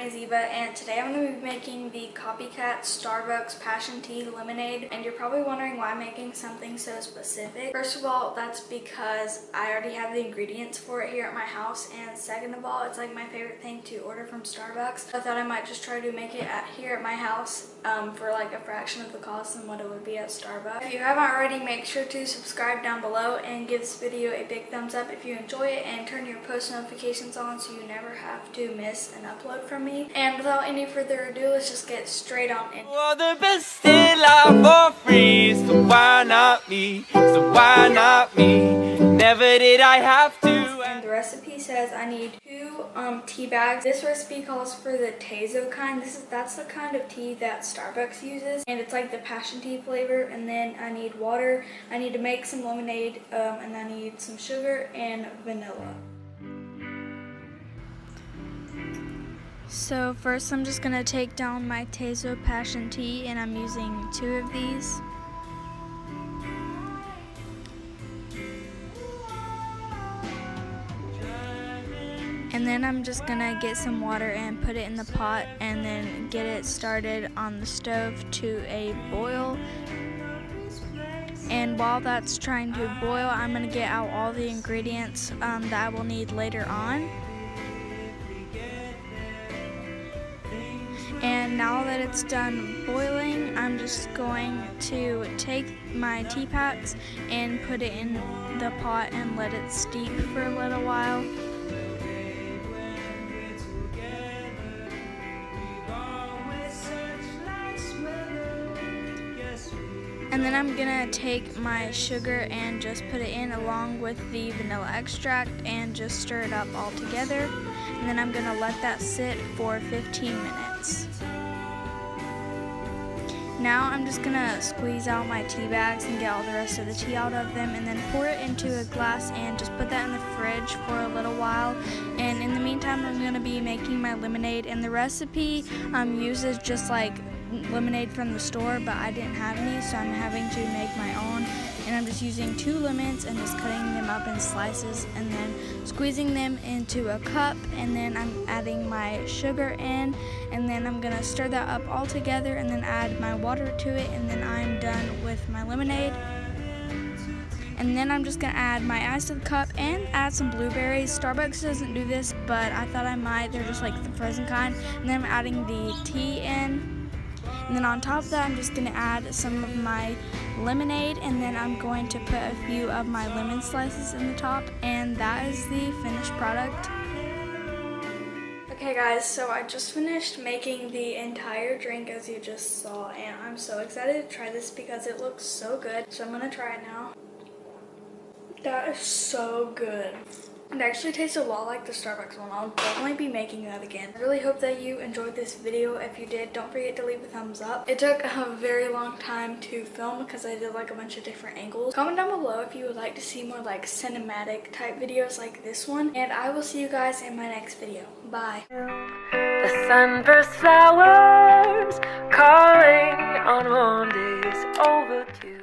is Eva, and today I'm going to be making the copycat Starbucks passion tea lemonade. And you're probably wondering why I'm making something so specific. First of all, that's because I already have the ingredients for it here at my house, and second of all, it's like my favorite thing to order from Starbucks. I thought I might just try to make it here at my house for like a fraction of the cost than what it would be at Starbucks. If you haven't already, make sure to subscribe down below and give this video a big thumbs up if you enjoy it, and turn your post notifications on so you never have to miss an upload from me. And without any further ado, let's just get straight on in. Well, the best still out for free, so why not me? So why not me? Never did I have to. And the recipe says I need 2 tea bags. This recipe calls for the xoxo kind. That's the kind of tea that Starbucks uses, and it's like the passion tea flavor. And then I need water. I need to make some lemonade, and I need some sugar and vanilla. So first I'm just going to take down my xoxo passion tea, and I'm using 2 of these. And then I'm just going to get some water and put it in the pot, and then get it started on the stove to a boil. And while that's trying to boil, I'm going to get out all the ingredients that I will need later on. And now that it's done boiling, I'm just going to take my tea packs and put it in the pot and let it steep for a little while. And then I'm gonna take my sugar and just put it in along with the vanilla extract and just stir it up all together. And then I'm gonna let that sit for 15 minutes. Now I'm just gonna squeeze out my tea bags and get all the rest of the tea out of them, and then pour it into a glass and just put that in the fridge for a little while. And in the meantime, I'm gonna be making my lemonade, and the recipe uses just like lemonade from the store, but I didn't have any, so I'm having to make my own. And I'm just using 2 lemons and just cutting them up in slices and then squeezing them into a cup, and then I'm adding my sugar in, and then I'm gonna stir that up all together and then add my water to it, and then I'm done with my lemonade. And then I'm just gonna add my ice to the cup and add some blueberries. Starbucks doesn't do this, but I thought I might. They're just like the frozen kind. And then I'm adding the tea in. And then on top of that, I'm just going to add some of my lemonade, and then I'm going to put a few of my lemon slices in the top, and that is the finished product. Okay guys, so I just finished making the entire drink as you just saw, and I'm so excited to try this because it looks so good. So I'm going to try it now. That is so good. It actually tastes a lot like the Starbucks one. I'll definitely be making that again. I really hope that you enjoyed this video. If you did, don't forget to leave a thumbs up. It took a very long time to film because I did like a bunch of different angles. Comment down below if you would like to see more like cinematic type videos like this one. And I will see you guys in my next video. Bye. The sunburst flowers calling on warm days overdue.